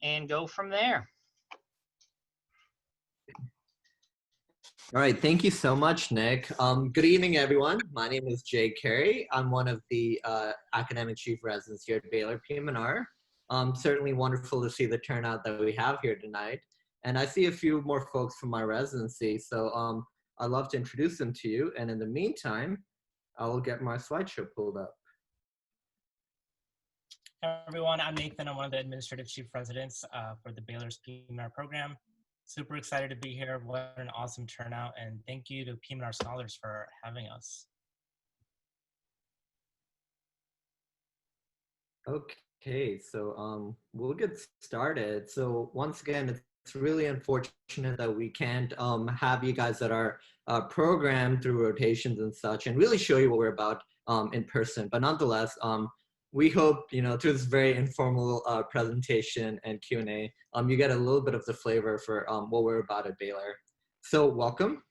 and go from there. All right, thank you so much, Nick. Good evening, everyone. My name is Jay Carey. I'm one of the academic chief residents here at Baylor PM&R. Certainly wonderful to see the turnout that we have here tonight. And I see a few more folks from my residency, so I'd love to introduce them to you. And in the meantime, I will get my slideshow pulled up. Hi, everyone. I'm Nathan. I'm one of the administrative chief residents for the Baylor's PM&R program. Super excited to be here. What an awesome turnout. And thank you to PM&R Scholars for having us. Okay, so we'll get started. So once again, it's really unfortunate that we can't have you guys at our program through rotations and such and really show you what we're about in person. But nonetheless, we hope, through this very informal presentation and Q&A, you get a little bit of the flavor for what we're about at Baylor. So welcome.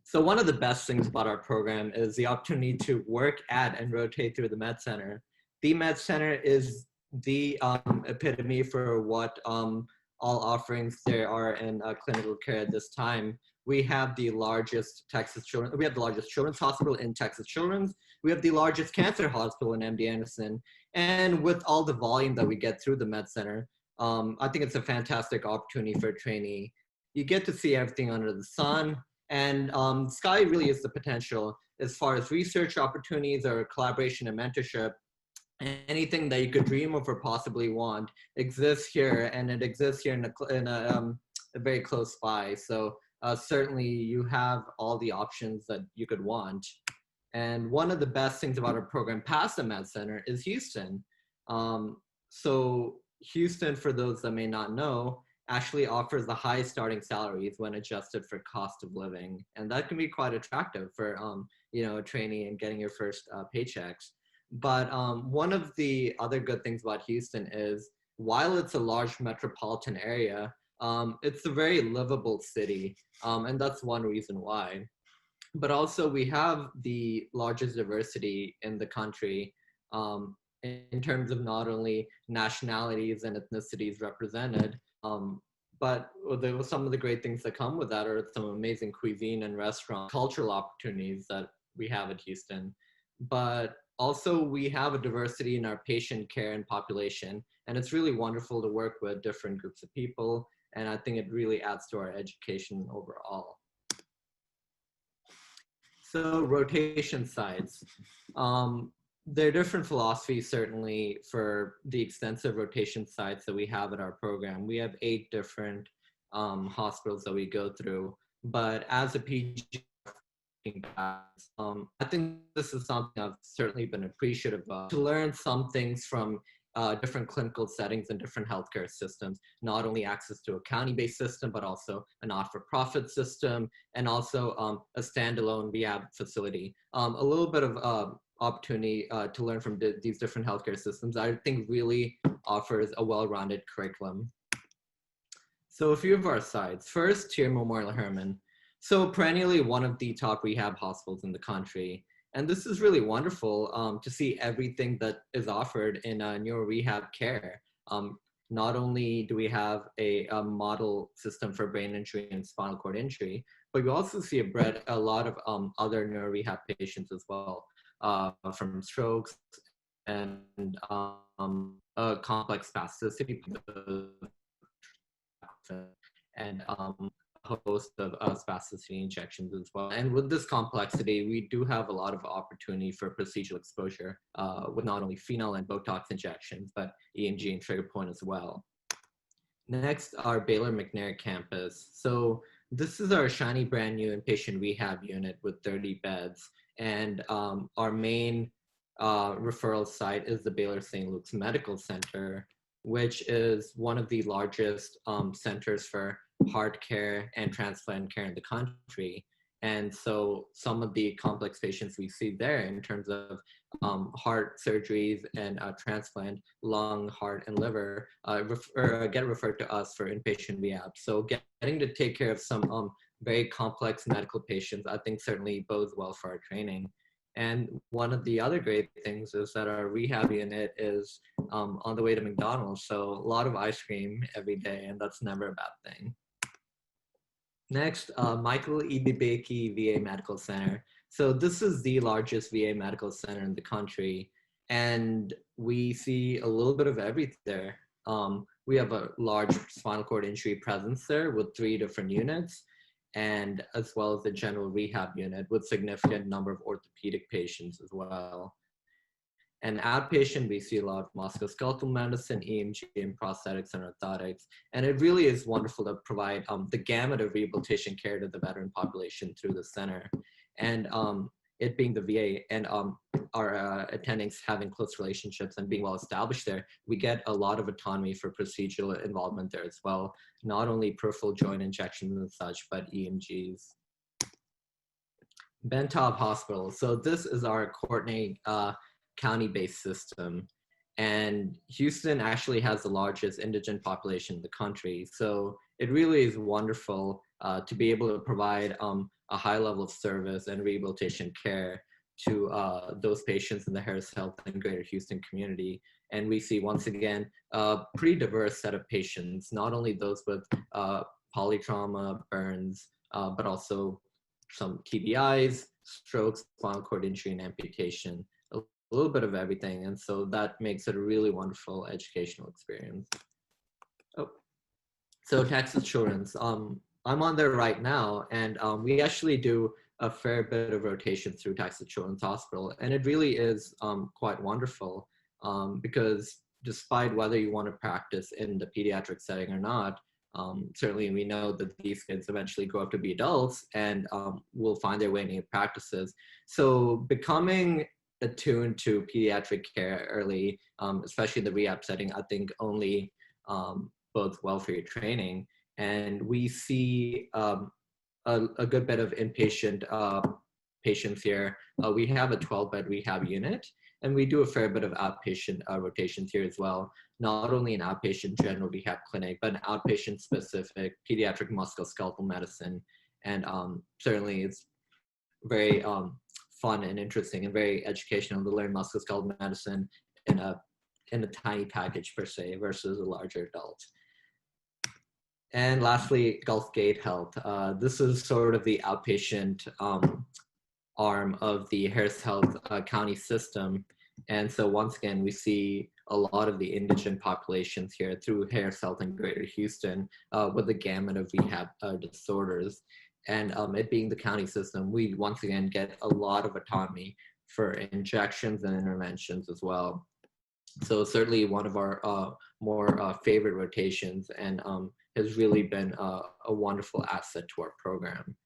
So one of the best things about our program is the opportunity to work at and rotate through the Med Center. The Med Center is the epitome for what all offerings there are in clinical care at this time. We have the largest children's hospital in Texas Children's. We have the largest cancer hospital in MD Anderson. And with all the volume that we get through the Med Center, I think it's a fantastic opportunity for a trainee. You get to see everything under the sun, and sky really is the potential as far as research opportunities or collaboration and mentorship. Anything that you could dream of or possibly want exists here, and it exists here in a very close by. So certainly you have all the options that you could want. And one of the best things about our program past the Med Center is Houston. So Houston, for those that may not know, actually offers the highest starting salaries when adjusted for cost of living. And that can be quite attractive for a trainee and getting your first paychecks. But one of the other good things about Houston is while it's a large metropolitan area, it's a very livable city. And that's one reason why. But also we have the largest diversity in the country in terms of not only nationalities and ethnicities represented, but some of the great things that come with that are some amazing cuisine and restaurant cultural opportunities that we have at Houston. But also we have a diversity in our patient care and population, and it's really wonderful to work with different groups of people, and I think it really adds to our education overall. So rotation sites. There are different philosophies certainly for the extensive rotation sites that we have at our program. We have 8 different hospitals that we go through, but as a PG, I think this is something I've certainly been appreciative of, to learn some things from different clinical settings and different healthcare systems, not only access to a county-based system, but also a not-for-profit system, and also a standalone rehab facility. A little bit of opportunity to learn from these different healthcare systems, I think really offers a well-rounded curriculum. So a few of our sites. First, here Memorial Hermann. So perennially one of the top rehab hospitals in the country. And this is really wonderful to see everything that is offered in neuro rehab care. Not only do we have a model system for brain injury and spinal cord injury, but we also see a lot of other neuro rehab patients as well, from strokes and complex spasticity and host of spasticity injections as well. And with this complexity, we do have a lot of opportunity for procedural exposure with not only phenol and Botox injections, but EMG and trigger point as well. Next, our Baylor McNair campus. So this is our shiny brand new inpatient rehab unit with 30 beds. And our main referral site is the Baylor St. Luke's Medical Center, which is one of the largest centers for heart care and transplant care in the country. And so some of the complex patients we see there in terms of heart surgeries and transplant, lung, heart, and liver get referred to us for inpatient rehab. So getting to take care of some very complex medical patients, I think certainly bodes well for our training. And one of the other great things is that our rehab unit is on the way to McDonald's. So a lot of ice cream every day, and that's never a bad thing. Next, Michael E. Bibiki VA Medical Center. So this is the largest VA medical center in the country, and we see a little bit of everything there. We have a large spinal cord injury presence there with 3 different units, and as well as the general rehab unit with significant number of orthopedic patients as well. And outpatient, we see a lot of musculoskeletal medicine, EMG, and prosthetics and orthotics. And it really is wonderful to provide the gamut of rehabilitation care to the veteran population through the center. And it being the VA and our attendings having close relationships and being well established there, we get a lot of autonomy for procedural involvement there as well. Not only peripheral joint injections and such, but EMGs. Ben Taub Hospital. So this is our Courtenay county-based system, and Houston actually has the largest indigent population in the country. So it really is wonderful to be able to provide a high level of service and rehabilitation care to those patients in the Harris Health and Greater Houston community. And we see, once again, a pretty diverse set of patients, not only those with polytrauma, burns, but also some TBIs, strokes, spinal cord injury, and amputation. A little bit of everything, and so that makes it a really wonderful educational experience. Oh, so Texas Children's, I'm on there right now, and we actually do a fair bit of rotation through Texas Children's Hospital, and it really is quite wonderful because despite whether you want to practice in the pediatric setting or not, certainly we know that these kids eventually grow up to be adults and will find their way into practices. So becoming attuned to pediatric care early, especially the rehab setting, I think only bodes well for your training. And we see a good bit of inpatient patients here. We have a 12-bed rehab unit, and we do a fair bit of outpatient rotations here as well. Not only an outpatient general rehab clinic, but an outpatient specific pediatric musculoskeletal medicine. And certainly it's very fun and interesting and very educational to learn musculoskeletal medicine in a tiny package per se versus a larger adult. And lastly, Gulf Gate Health. This is sort of the outpatient arm of the Harris Health County system. And so once again, we see a lot of the indigent populations here through Harris Health and Greater Houston with the gamut of rehab disorders. And it being the county system, we once again get a lot of autonomy for injections and interventions as well. So certainly one of our more favorite rotations, and has really been a wonderful asset to our program.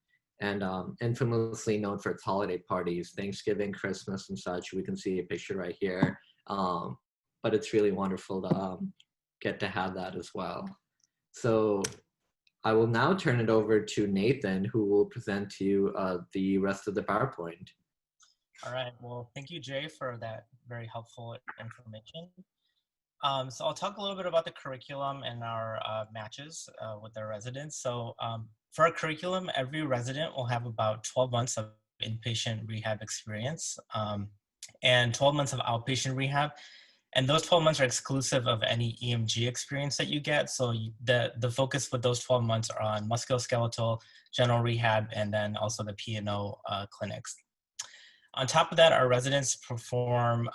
And infamously known for its holiday parties, Thanksgiving, Christmas, and such. We can see a picture right here. But it's really wonderful to get to have that as well. So I will now turn it over to Nathan, who will present to you the rest of the PowerPoint. All right. Well, thank you, Jay, for that very helpful information. So I'll talk a little bit about the curriculum and our matches with our residents. So for our curriculum, every resident will have about 12 months of inpatient rehab experience and 12 months of outpatient rehab. And those 12 months are exclusive of any EMG experience that you get. So the focus with those 12 months are on musculoskeletal, general rehab, and then also the P&O clinics. On top of that, our residents perform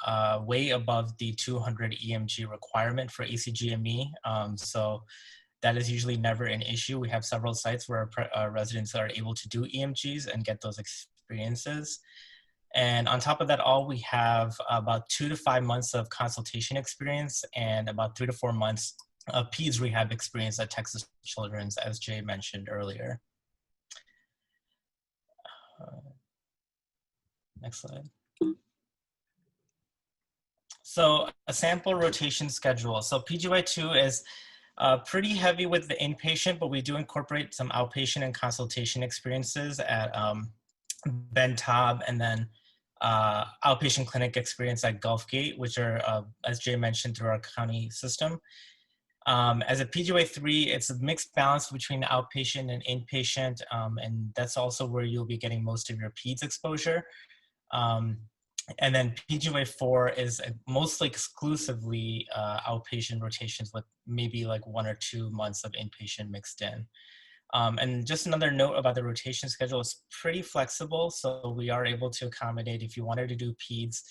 way above the 200 EMG requirement for ACGME. So that is usually never an issue. We have several sites where our residents are able to do EMGs and get those experiences. And on top of that all, we have about 2 to 5 months of consultation experience and about 3 to 4 months of PEDS rehab experience at Texas Children's, as Jay mentioned earlier. Next slide. So a sample rotation schedule. So PGY2 is pretty heavy with the inpatient, but we do incorporate some outpatient and consultation experiences at Ben Taub, and then outpatient clinic experience at Gulf Gate, which are, as Jay mentioned, through our county system. As a PGY3, it's a mixed balance between outpatient and inpatient, and that's also where you'll be getting most of your PEDS exposure. And then PGY4 is mostly exclusively outpatient rotations with maybe like 1 or 2 months of inpatient mixed in. And just another note about the rotation schedule, is pretty flexible. So we are able to accommodate if you wanted to do PEDS,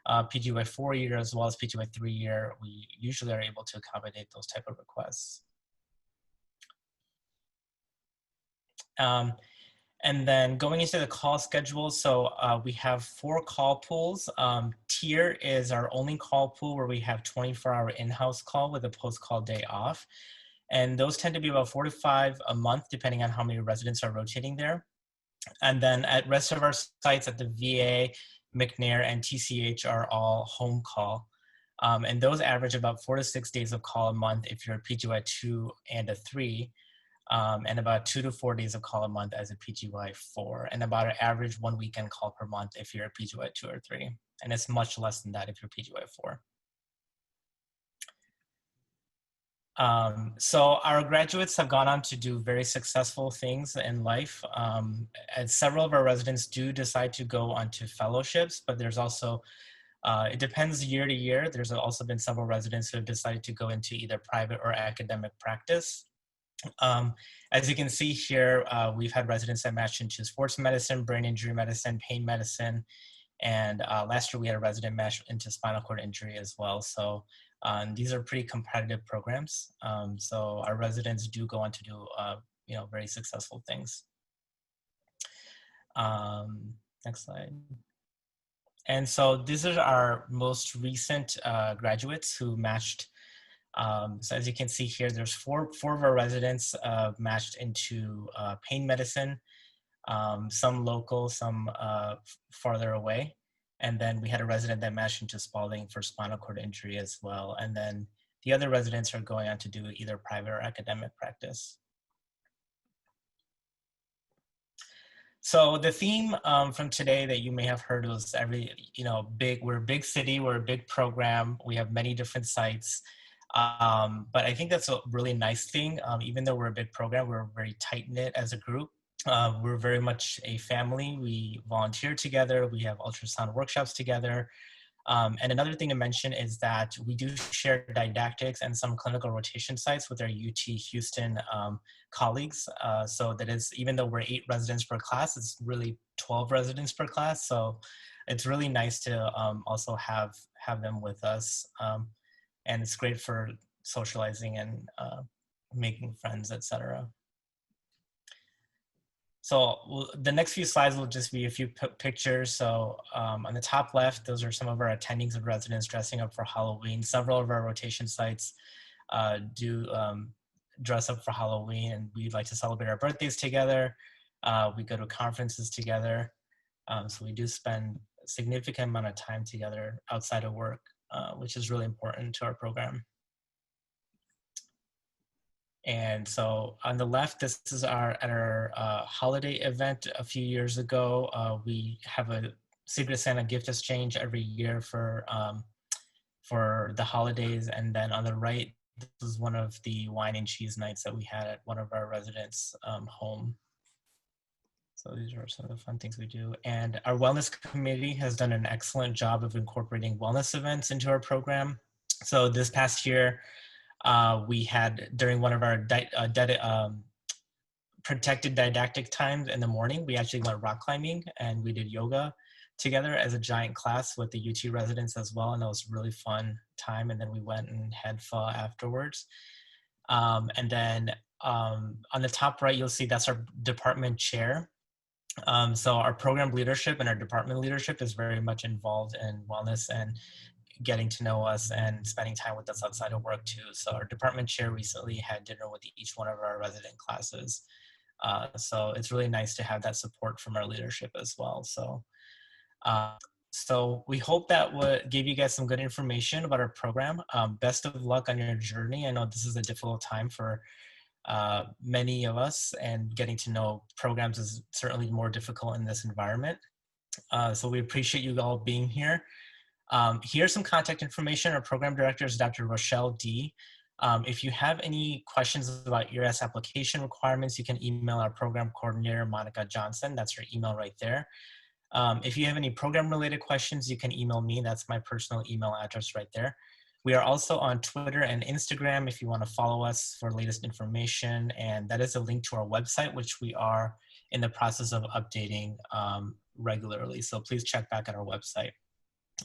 PGY 4-year as well as PGY 3-year, we usually are able to accommodate those type of requests. And then going into the call schedule, so we have 4 call pools. Tier is our only call pool where we have 24-hour in-house call with a post-call day off. And those tend to be about 4 to 5 a month, depending on how many residents are rotating there. And then at rest of our sites at the VA, McNair, and TCH are all home call. And those average about 4 to 6 days of call a month if you're a PGY 2 and a 3. And about 2 to 4 days of call a month as a PGY 4, and about an average 1 weekend call per month if you're a PGY 2 or 3. And it's much less than that if you're PGY 4. So our graduates have gone on to do very successful things in life. And several of our residents do decide to go on to fellowships, but there's also, it depends year to year. There's also been several residents who have decided to go into either private or academic practice. As you can see here, we've had residents that matched into sports medicine, brain injury medicine, pain medicine, and last year we had a resident match into spinal cord injury as well. So these are pretty competitive programs. So our residents do go on to do very successful things. Next slide. And so these are our most recent graduates who matched. So as you can see here, there's four of our residents matched into pain medicine, some local, some farther away. And then we had a resident that matched into Spalding for spinal cord injury as well. And then the other residents are going on to do either private or academic practice. So the theme from today that you may have heard was we're a big city, we're a big program, we have many different sites. But I think that's a really nice thing. Even though we're a big program, we're very tight-knit as a group. We're very much a family. We volunteer together. We have ultrasound workshops together. And another thing to mention is that we do share didactics and some clinical rotation sites with our UT Houston colleagues. So that is, even though we're 8 residents per class, it's really 12 residents per class. So it's really nice to also have them with us. And it's great for socializing and making friends, etc. So the next few slides will just be a few pictures. So on the top left, those are some of our attendings and residents dressing up for Halloween. Several of our rotation sites do dress up for Halloween, and we like to celebrate our birthdays together. We go to conferences together. So we do spend a significant amount of time together outside of work, which is really important to our program. And so on the left, this is at our holiday event a few years ago. We have a Secret Santa gift exchange every year for the holidays. And then on the right, this is one of the wine and cheese nights that we had at one of our residents' home. So these are some of the fun things we do. And our wellness committee has done an excellent job of incorporating wellness events into our program. So this past year, we had, during one of our protected didactic times in the morning, we actually went rock climbing and we did yoga together as a giant class with the UT residents as well. And it was a really fun time. And then we went and had pho afterwards. And then on the top right, you'll see that's our department chair. So our program leadership and our department leadership is very much involved in wellness and getting to know us and spending time with us outside of work too. So our department chair recently had dinner with each one of our resident classes. So it's really nice to have that support from our leadership as well. So we hope that gave you guys some good information about our program. Best of luck on your journey. I know this is a difficult time for many of us, and getting to know programs is certainly more difficult in this environment. So we appreciate you all being here. Here's some contact information. Our program director is Dr. Rochelle D. If you have any questions about ERS application requirements, you can email our program coordinator, Monica Johnson. That's her email right there. If you have any program-related questions, you can email me. That's my personal email address right there. We are also on Twitter and Instagram if you want to follow us for latest information. And that is a link to our website, which we are in the process of updating regularly. So please check back at our website.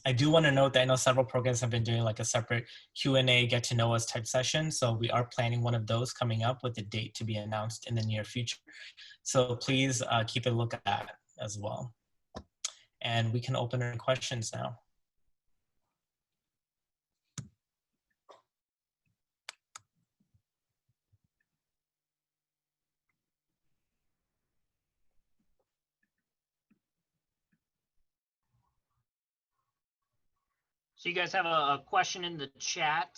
I do want to note that I know several programs have been doing like a separate Q&A, get to know us type session. So we are planning one of those coming up with a date to be announced in the near future. So please keep a look at that as well. And we can open any questions now. So you guys have a question in the chat.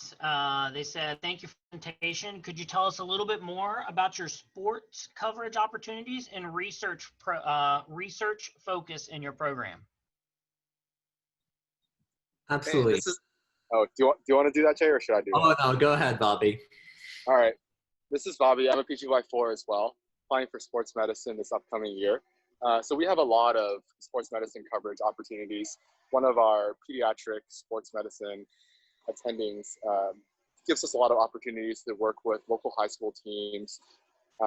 They said, thank you for the presentation. Could you tell us a little bit more about your sports coverage opportunities and research focus in your program? Absolutely. Hey, do you want to do that, Jay, or should I do that? Oh, no, go ahead, Bobby. All right. This is Bobby. I'm a PGY4 as well, applying for sports medicine this upcoming year. So we have a lot of sports medicine coverage opportunities. One of our pediatric sports medicine attendings gives us a lot of opportunities to work with local high school teams.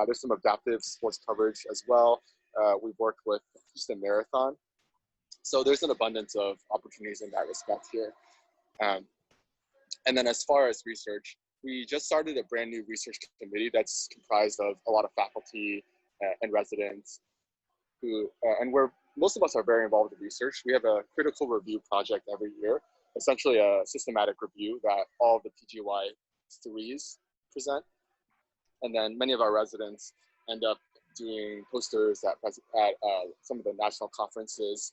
There's some adaptive sports coverage as well. We've worked with Houston Marathon. So there's an abundance of opportunities in that respect here. And then as far as research, we just started a brand new research committee that's comprised of a lot of faculty and residents who, most of us are very involved in research. We have a critical review project every year, essentially a systematic review that all of the PGY 3s present. And then many of our residents end up doing posters at some of the national conferences.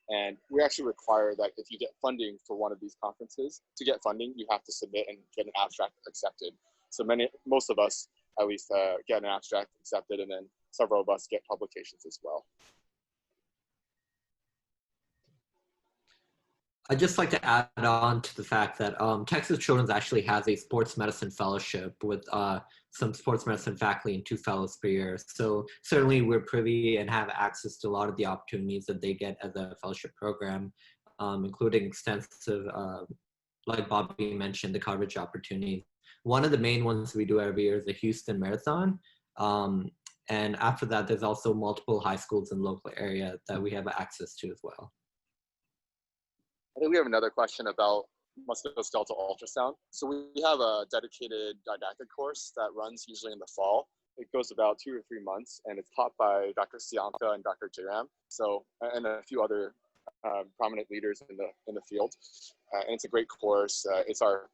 And we actually require that if you get funding for one of these conferences, to get funding, you have to submit and get an abstract accepted. So most of us at least get an abstract accepted, and then several of us get publications as well. I'd just like to add on to the fact that Texas Children's actually has a sports medicine fellowship with some sports medicine faculty and 2 fellows per year. So certainly we're privy and have access to a lot of the opportunities that they get as a fellowship program, including extensive, like Bobby mentioned, the coverage opportunities. One of the main ones we do every year is the Houston Marathon. And after that, there's also multiple high schools in the local area that we have access to as well. I think we have another question about musculoskeletal ultrasound. So we have a dedicated didactic course that runs usually in the fall. It goes about 2 or 3 months, and it's taught by Dr. Sianka and Dr. Jairam, and a few other prominent leaders in the field. And it's a great course. It's our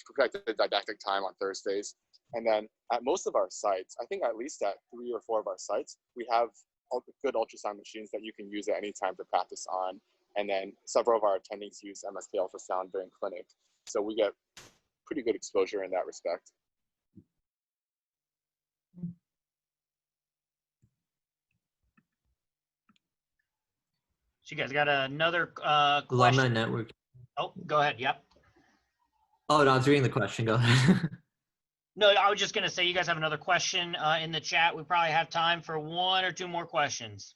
protected didactic time on Thursdays. And then at most of our sites, I think at least at 3 or 4 of our sites, we have good ultrasound machines that you can use at any time to practice on. And then several of our attendings use MSK ultrasound during clinic. So we get pretty good exposure in that respect. So you guys got another question? Alumni Network. Oh, go ahead. Yep. Oh, no, I was reading the question. Go ahead. No, I was just going to say you guys have another question in the chat. We probably have time for 1 or 2 more questions.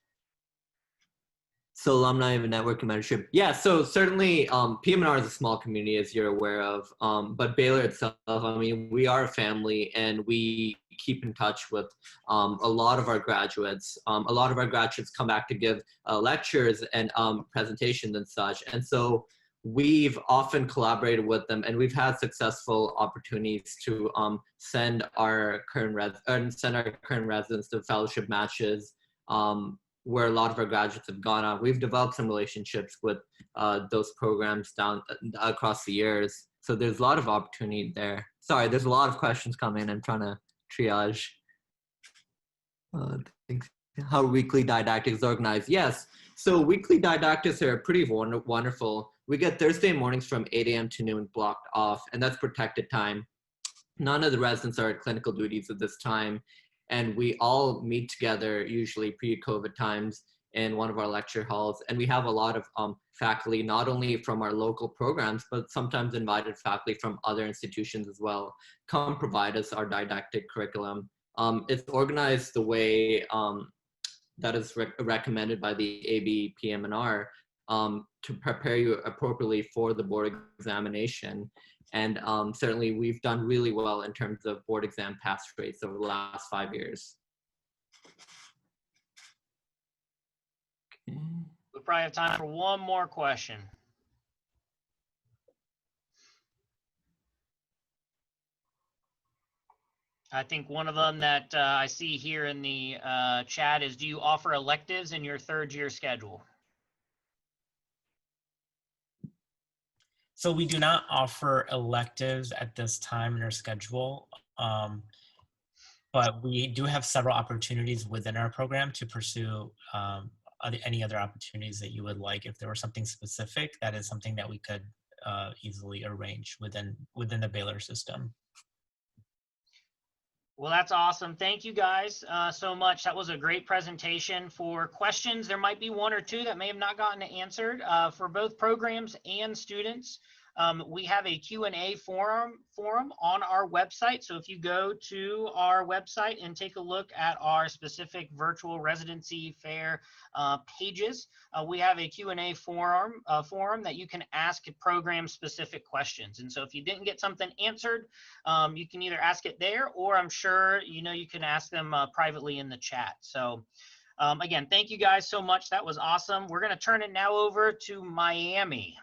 So alumni of a network and mentorship. Yeah, so certainly PM&R is a small community, as you're aware of, but Baylor itself, I mean, we are a family and we keep in touch with a lot of our graduates. A lot of our graduates come back to give lectures and presentations and such. And so we've often collaborated with them, and we've had successful opportunities to send our current residents to fellowship matches, where a lot of our graduates have gone on. We've developed some relationships with those programs down across the years. So there's a lot of opportunity there. Sorry, there's a lot of questions coming. I'm trying to triage. How weekly didactics is organized. Yes, so weekly didactics are pretty wonderful. We get Thursday mornings from 8 a.m. to noon blocked off, and that's protected time. None of the residents are at clinical duties at this time. And we all meet together, usually pre-COVID times, in one of our lecture halls. And we have a lot of faculty, not only from our local programs, but sometimes invited faculty from other institutions as well, come provide us our didactic curriculum. It's organized the way that is recommended by the AB PM&R to prepare you appropriately for the board examination. And certainly we've done really well in terms of board exam pass rates over the last 5 years. Okay. We probably have time for one more question. I think one of them that I see here in the chat is, do you offer electives in your third year schedule? So we do not offer electives at this time in our schedule, but we do have several opportunities within our program to pursue any other opportunities that you would like. If there were something specific, that is something that we could easily arrange within the Baylor system. Well, that's awesome. Thank you guys so much. That was a great presentation. For questions, there might be one or two that may have not gotten answered for both programs and students. We have a Q&A forum on our website. So if you go to our website and take a look at our specific Virtual Residency Fair pages, we have a Q&A forum that you can ask program-specific questions. And so if you didn't get something answered, you can either ask it there, or I'm sure you can ask them privately in the chat. So again, thank you guys so much. That was awesome. We're going to turn it now over to Miami.